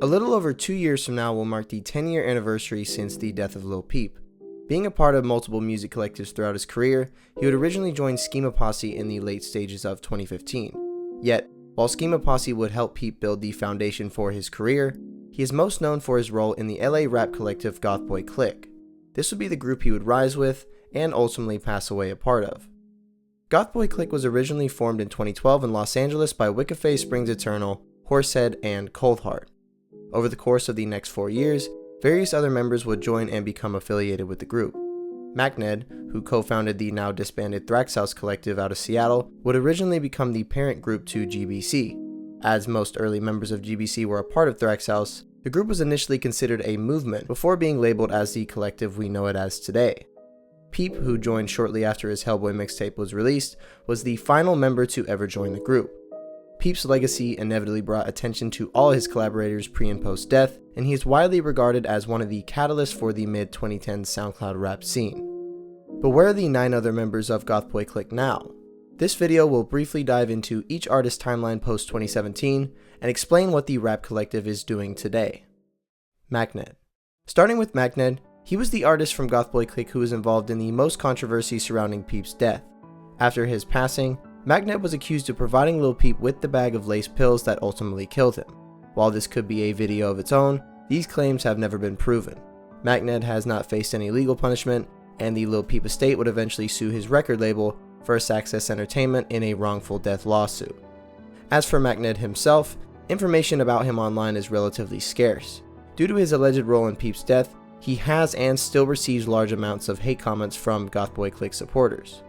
A little over 2 years from now will mark the 10-year anniversary since the death of Lil Peep. Being a part of multiple music collectives throughout his career, he would originally join Schema Posse in the late stages of 2015. Yet, while Schema Posse would help Peep build the foundation for his career, he is most known for his role in the LA rap collective GothBoiClique. This would be the group he would rise with and ultimately pass away a part of. GothBoiClique was originally formed in 2012 in Los Angeles by Wicca, Springs Eternal, Horsehead, and Coldhart. Over the course of the next 4 years, various other members would join and become affiliated with the group. Mackned, who co-founded the now disbanded Thraxhouse collective out of Seattle, would originally become the parent group to GBC. As most early members of GBC were a part of Thraxhouse, the group was initially considered a movement before being labeled as the collective we know it as today. Peep, who joined shortly after his Hellboy mixtape was released, was the final member to ever join the group. Peep's legacy inevitably brought attention to all his collaborators pre and post death, and he is widely regarded as one of the catalysts for the mid-2010s SoundCloud rap scene. But where are the 9 other members of GothBoiClique now? This video will briefly dive into each artist's timeline post 2017 and explain what the rap collective is doing today. Mackned. Starting with Mackned, he was the artist from GothBoiClique who was involved in the most controversy surrounding Peep's death. After his passing, Mackned was accused of providing Lil Peep with the bag of laced pills that ultimately killed him. While this could be a video of its own, these claims have never been proven. Mackned has not faced any legal punishment, and the Lil Peep estate would eventually sue his record label, First Access Entertainment, in a wrongful death lawsuit. As for Mackned himself, information about him online is relatively scarce. Due to his alleged role in Peep's death, he has and still receives large amounts of hate comments from GothBoiClique supporters.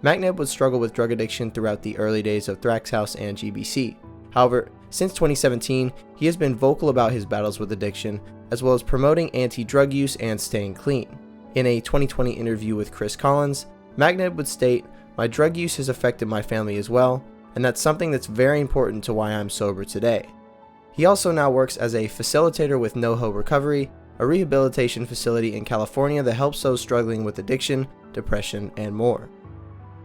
Mackned would struggle with drug addiction throughout the early days of Thraxhouse and GBC. However, since 2017, he has been vocal about his battles with addiction, as well as promoting anti-drug use and staying clean. In a 2020 interview with Chris Collins, Mackned would state, "My drug use has affected my family as well, and that's something that's very important to why I'm sober today." He also now works as a facilitator with NoHo Recovery, a rehabilitation facility in California that helps those struggling with addiction, depression, and more.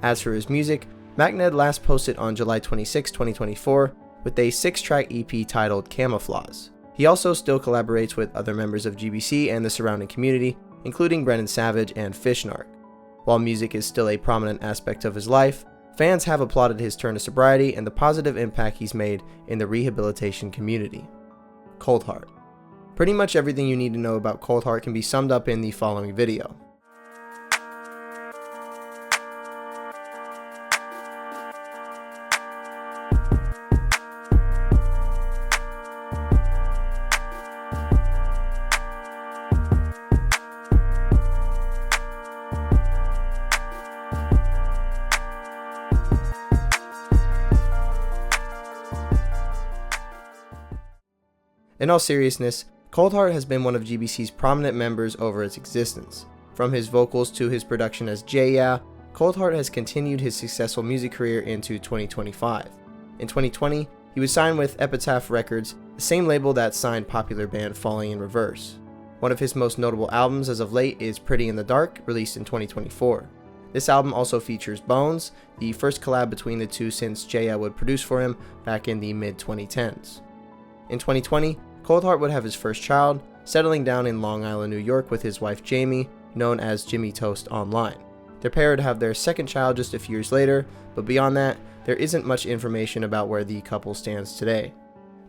As for his music, Mackned last posted on July 26, 2024 with a 6-track EP titled Camouflage. He also still collaborates with other members of GBC and the surrounding community, including Brennan Savage and Narc. While music is still a prominent aspect of his life, fans have applauded his turn to sobriety and the positive impact he's made in the rehabilitation community. Coldhart. Pretty much everything you need to know about Coldhart can be summed up in the following video. In all seriousness, Coldhart has been one of GBC's prominent members over its existence. From his vocals to his production as Yeah, Coldhart has continued his successful music career into 2025. In 2020, he was signed with Epitaph Records, the same label that signed popular band Falling in Reverse. One of his most notable albums as of late is Pretty in the Dark, released in 2024. This album also features Bones, the first collab between the two since Yeah would produce for him back in the mid-2010s. In 2020, Coldhart would have his first child, settling down in Long Island, New York with his wife Jamie, known as Jimmy Toast online. Their pair would have their second child just a few years later, but beyond that, there isn't much information about where the couple stands today.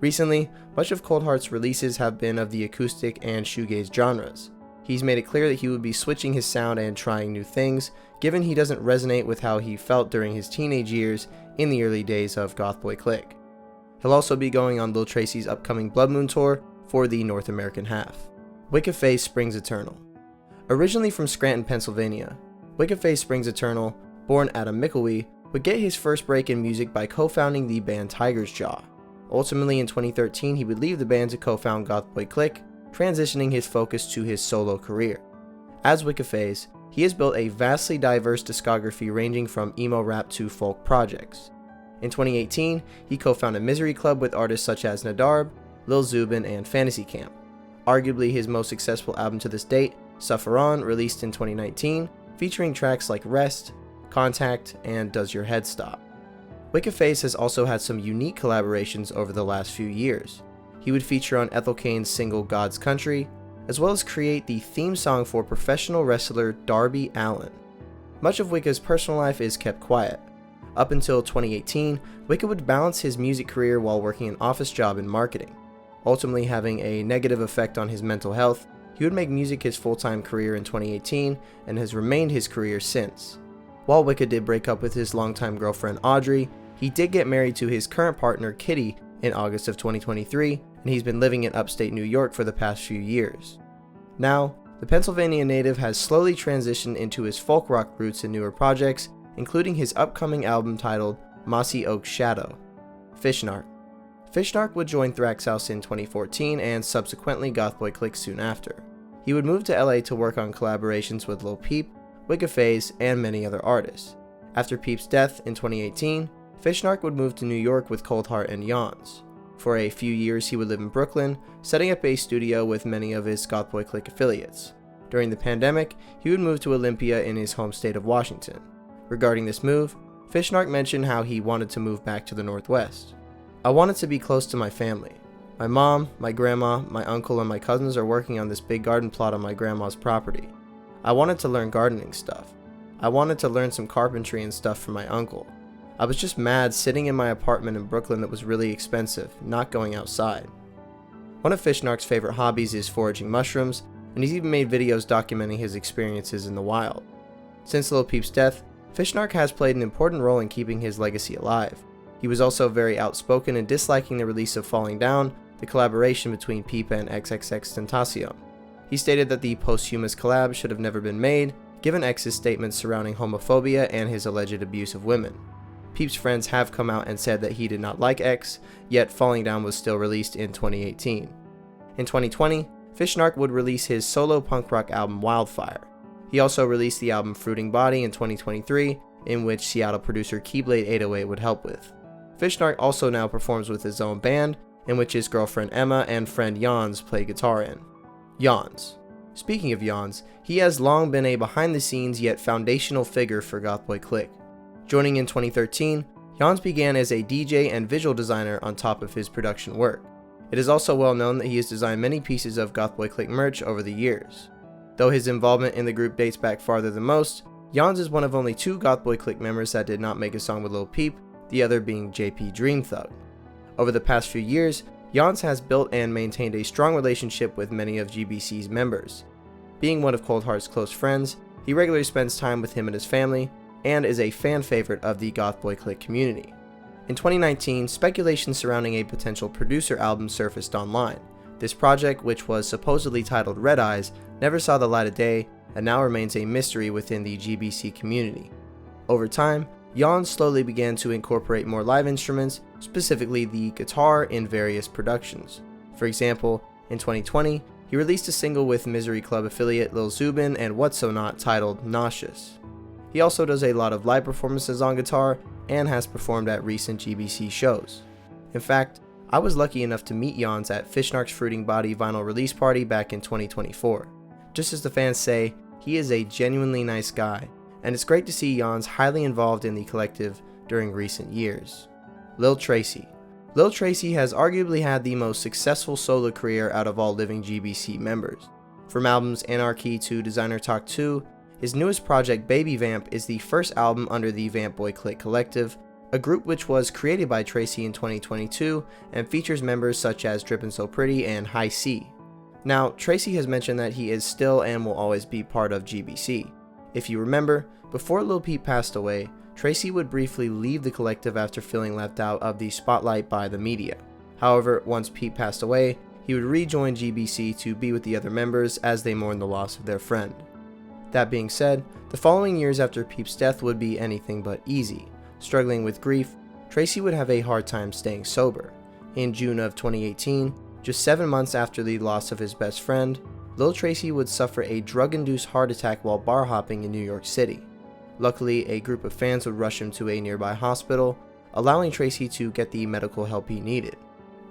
Recently, much of Coldhart's releases have been of the acoustic and shoegaze genres. He's made it clear that he would be switching his sound and trying new things, given he doesn't resonate with how he felt during his teenage years in the early days of GothBoiClique. He'll also be going on Lil Tracy's upcoming Blood Moon tour for the North American half. Wicca, Springs Eternal. Originally from Scranton, Pennsylvania, Wicca Springs Eternal, born Adam Mickleby, would get his first break in music by co-founding the band Tiger's Jaw. Ultimately in 2013, he would leave the band to co-found GothBoiClique, transitioning his focus to his solo career. As Wicca, he has built a vastly diverse discography ranging from emo rap to folk projects. In 2018, he co-founded Misery Club with artists such as Nadarb, Lil Zubin, and Fantasy Camp. Arguably his most successful album to this date, Suffer On, released in 2019, featuring tracks like Rest, Contact, and Does Your Head Stop. Wicca has also had some unique collaborations over the last few years. He would feature on Ethel Cain's single God's Country, as well as create the theme song for professional wrestler Darby Allin. Much of Wicca's personal life is kept quiet. Up until 2018, Wicca would balance his music career while working an office job in marketing, ultimately having a negative effect on his mental health. He would make music his full-time career in 2018 and has remained his career since. While Wicca did break up with his longtime girlfriend Audrey, he did get married to his current partner Kitty in August of 2023, and he's been living in upstate New York for the past few years. Now, the Pennsylvania native has slowly transitioned into his folk rock roots in newer projects, including his upcoming album titled Mossy Oak Shadow. Narc. Narc would join Thrax House in 2014 and subsequently GothBoiClique soon after. He would move to LA to work on collaborations with Lil Peep, Wicca Phase, and many other artists. After Peep's death in 2018, Narc would move to New York with Coldhart and YAWNS. For a few years he would live in Brooklyn, setting up a studio with many of his GothBoiClique affiliates. During the pandemic, he would move to Olympia in his home state of Washington. Regarding this move, Narc mentioned how he wanted to move back to the Northwest. "I wanted to be close to my family. My mom, my grandma, my uncle, and my cousins are working on this big garden plot on my grandma's property. I wanted to learn gardening stuff. I wanted to learn some carpentry and stuff from my uncle. I was just mad sitting in my apartment in Brooklyn that was really expensive, not going outside." One of Narc's favorite hobbies is foraging mushrooms, and he's even made videos documenting his experiences in the wild. Since Lil Peep's death, Narc has played an important role in keeping his legacy alive. He was also very outspoken in disliking the release of Falling Down, the collaboration between Peep and XXXTentacion. He stated that the posthumous collab should have never been made, given X's statements surrounding homophobia and his alleged abuse of women. Peep's friends have come out and said that he did not like X, yet Falling Down was still released in 2018. In 2020, Narc would release his solo punk rock album Wildfire. He also released the album Fruiting Body in 2023, in which Seattle producer Keyblade 808 would help with. Narc also now performs with his own band, in which his girlfriend Emma and friend YAWNS play guitar in. YAWNS. Speaking of YAWNS, he has long been a behind-the-scenes yet foundational figure for GothBoiClique. Joining in 2013, YAWNS began as a DJ and visual designer on top of his production work. It is also well known that he has designed many pieces of GothBoiClique merch over the years. Though his involvement in the group dates back farther than most, YAWNS is one of only 2 GothBoiClique members that did not make a song with Lil Peep, the other being JPDreamThug. Over the past few years, YAWNS has built and maintained a strong relationship with many of GBC's members. Being one of Coldhart's close friends, he regularly spends time with him and his family, and is a fan favorite of the GothBoiClique community. In 2019, speculation surrounding a potential producer album surfaced online. This project, which was supposedly titled Red Eyes, never saw the light of day and now remains a mystery within the GBC community. Over time, YAWNS slowly began to incorporate more live instruments, specifically the guitar, in various productions. For example, in 2020, he released a single with Misery Club affiliate Lil Zubin and What's So Not titled Nauseous. He also does a lot of live performances on guitar and has performed at recent GBC shows. In fact, I was lucky enough to meet YAWNS at Narc's Fruiting Body vinyl release party back in 2024. Just as the fans say, he is a genuinely nice guy, and it's great to see YAWNS highly involved in the collective during recent years. Lil Tracy. Lil Tracy has arguably had the most successful solo career out of all living GBC members. From albums Anarchy to Designer Talk 2, his newest project Baby Vamp is the first album under the VampBoiClique Collective, a group which was created by Tracy in 2022 and features members such as Drippin' So Pretty and High C. Now, Tracy has mentioned that he is still and will always be part of GBC. If you remember, before Lil Peep passed away, Tracy would briefly leave the collective after feeling left out of the spotlight by the media. However, once Peep passed away, he would rejoin GBC to be with the other members as they mourn the loss of their friend. That being said, the following years after Peep's death would be anything but easy. Struggling with grief, Tracy would have a hard time staying sober. In June of 2018, just 7 months after the loss of his best friend, Lil Tracy would suffer a drug-induced heart attack while bar hopping in New York City. Luckily, a group of fans would rush him to a nearby hospital, allowing Tracy to get the medical help he needed.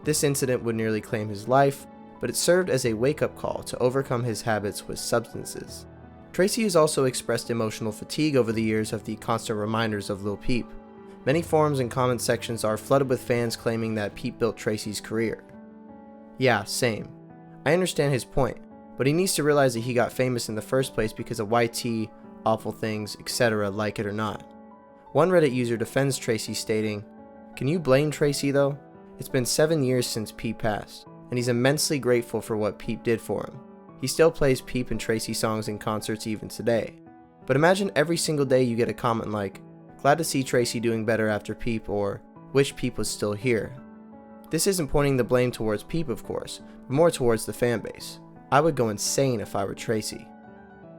This incident would nearly claim his life, but it served as a wake-up call to overcome his habits with substances. Tracy has also expressed emotional fatigue over the years of the constant reminders of Lil Peep. Many forums and comment sections are flooded with fans claiming that Peep built Tracy's career. Yeah, same. I understand his point, but he needs to realize that he got famous in the first place because of YT, awful things, etc., like it or not. One Reddit user defends Tracy, stating, "Can you blame Tracy though? It's been 7 years since Peep passed, and he's immensely grateful for what Peep did for him. He still plays Peep and Tracy songs in concerts even today. But imagine every single day you get a comment like, 'Glad to see Tracy doing better after Peep,' or 'Wish Peep was still here.' This isn't pointing the blame towards Peep, of course, but more towards the fanbase. I would go insane if I were Tracy."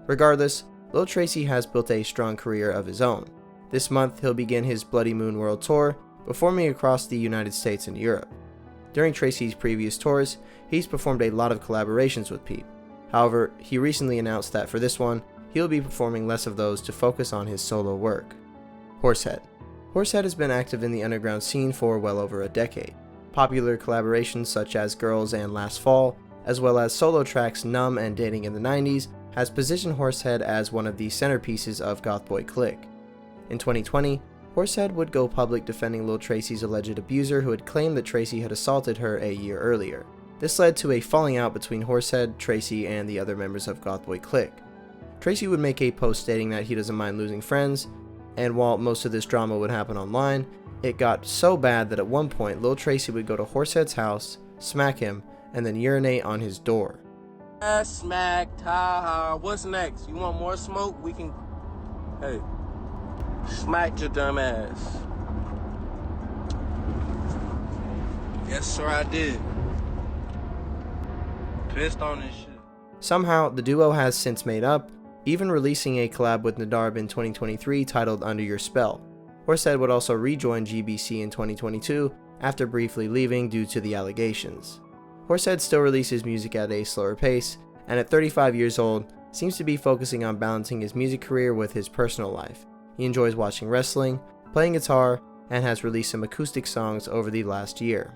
Regardless, Lil Tracy has built a strong career of his own. This month, he'll begin his Bloody Moon World Tour, performing across the United States and Europe. During Tracy's previous tours, he's performed a lot of collaborations with Peep. However, he recently announced that for this one, he'll be performing less of those to focus on his solo work. Horsehead. Horsehead has been active in the underground scene for well over a decade. Popular collaborations such as Girls and Last Fall, as well as solo tracks Numb and Dating in the 90s, has positioned Horsehead as one of the centerpieces of GothBoiClique. In 2020, Horsehead would go public defending Lil Tracy's alleged abuser who had claimed that Tracy had assaulted her a year earlier. This led to a falling out between Horsehead, Tracy, and the other members of GothBoiClique. Tracy would make a post stating that he doesn't mind losing friends, and while most of this drama would happen online, it got so bad that at one point Lil Tracy would go to Horsehead's house, smack him, and then urinate on his door. Smacked, ha. What's next? You want more smoke? We can. Hey. Smacked your dumb ass. Yes, sir, I did. Pissed on this shit. Somehow, the duo has since made up, even releasing a collab with Nadarb in 2023 titled Under Your Spell. Horsehead would also rejoin GBC in 2022 after briefly leaving due to the allegations. Horsehead still releases music at a slower pace, and at 35 years old, seems to be focusing on balancing his music career with his personal life. He enjoys watching wrestling, playing guitar, and has released some acoustic songs over the last year.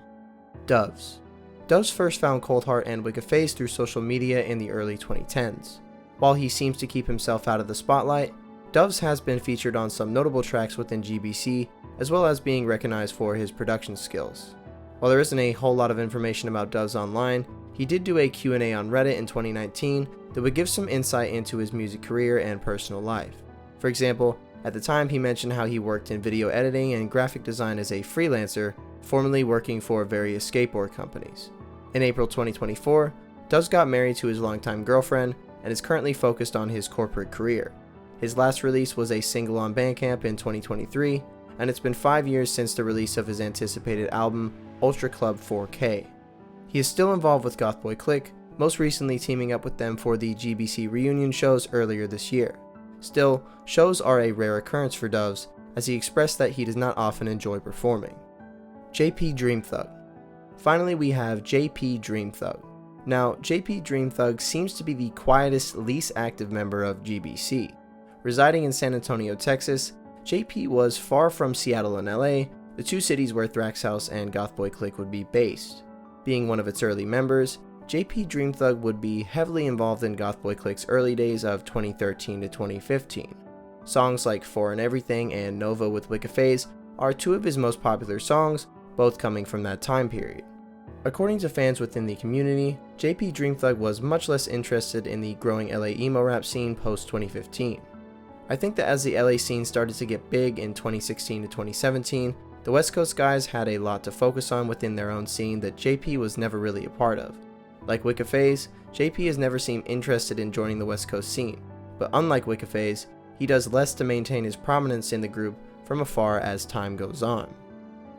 Døves. Døves first found Coldhart and Wicca through social media in the early 2010s. While he seems to keep himself out of the spotlight, Døves has been featured on some notable tracks within GBC, as well as being recognized for his production skills. While there isn't a whole lot of information about Døves online, he did do a Q&A on Reddit in 2019 that would give some insight into his music career and personal life. For example, at the time he mentioned how he worked in video editing and graphic design as a freelancer, formerly working for various skateboard companies. In April 2024, Døves got married to his longtime girlfriend and is currently focused on his corporate career. His last release was a single on Bandcamp in 2023, and it's been 5 years since the release of his anticipated album, Ultra Club 4K. He is still involved with GothBoiClique, most recently teaming up with them for the GBC reunion shows earlier this year. Still, shows are a rare occurrence for Døves, as he expressed that he does not often enjoy performing. JPDreamThug. Finally, we have JPDreamThug. Now, JPDreamThug seems to be the quietest, least active member of GBC. Residing in San Antonio, Texas, JP was far from Seattle and LA, the two cities where Thrax House and GothBoiClique would be based. Being one of its early members, JPDreamThug would be heavily involved in GothBoiClique's early days of 2013 to 2015. Songs like Foreign Everything and Nova with Wicca are two of his most popular songs, both coming from that time period. According to fans within the community, JPDreamThug was much less interested in the growing LA emo rap scene post 2015. I think that as the LA scene started to get big in 2016 to 2017, the West Coast guys had a lot to focus on within their own scene that JP was never really a part of. Like Wicca, JP has never seemed interested in joining the West Coast scene, but unlike Wicca, he does less to maintain his prominence in the group from afar as time goes on.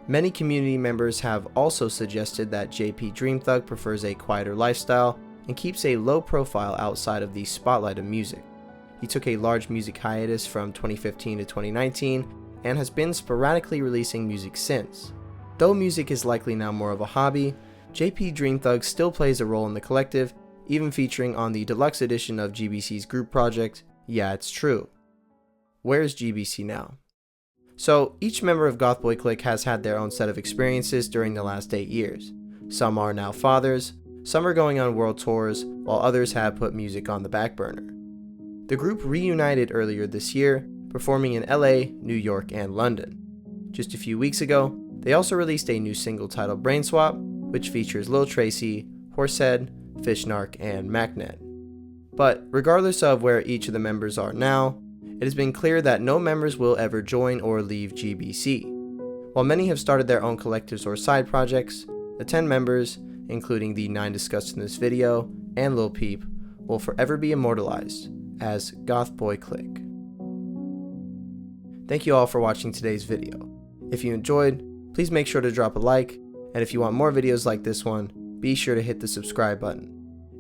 Many community members have also suggested that JPDreamThug prefers a quieter lifestyle and keeps a low profile outside of the spotlight of music. He took a large music hiatus from 2015 to 2019 and has been sporadically releasing music since. Though music is likely now more of a hobby, JPDreamThug still plays a role in the collective, even featuring on the deluxe edition of GBC's group project, Yeah It's True. Where's GBC Now? So, each member of GothBoiClique has had their own set of experiences during the last 8 years. Some are now fathers, some are going on world tours, while others have put music on the back burner. The group reunited earlier this year, performing in LA, New York, and London. Just a few weeks ago, they also released a new single titled Brain Swap, which features Lil Tracy, Horsehead, Narc, and Mackned. But regardless of where each of the members are now, it has been clear that no members will ever join or leave GBC. While many have started their own collectives or side projects, the 10 members, including the 9 discussed in this video, and Lil Peep, will forever be immortalized as GothBoiClique. Thank you all for watching today's video. If you enjoyed, please make sure to drop a like, and if you want more videos like this one, be sure to hit the subscribe button.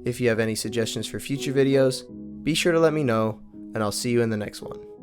If you have any suggestions for future videos, be sure to let me know, and I'll see you in the next one.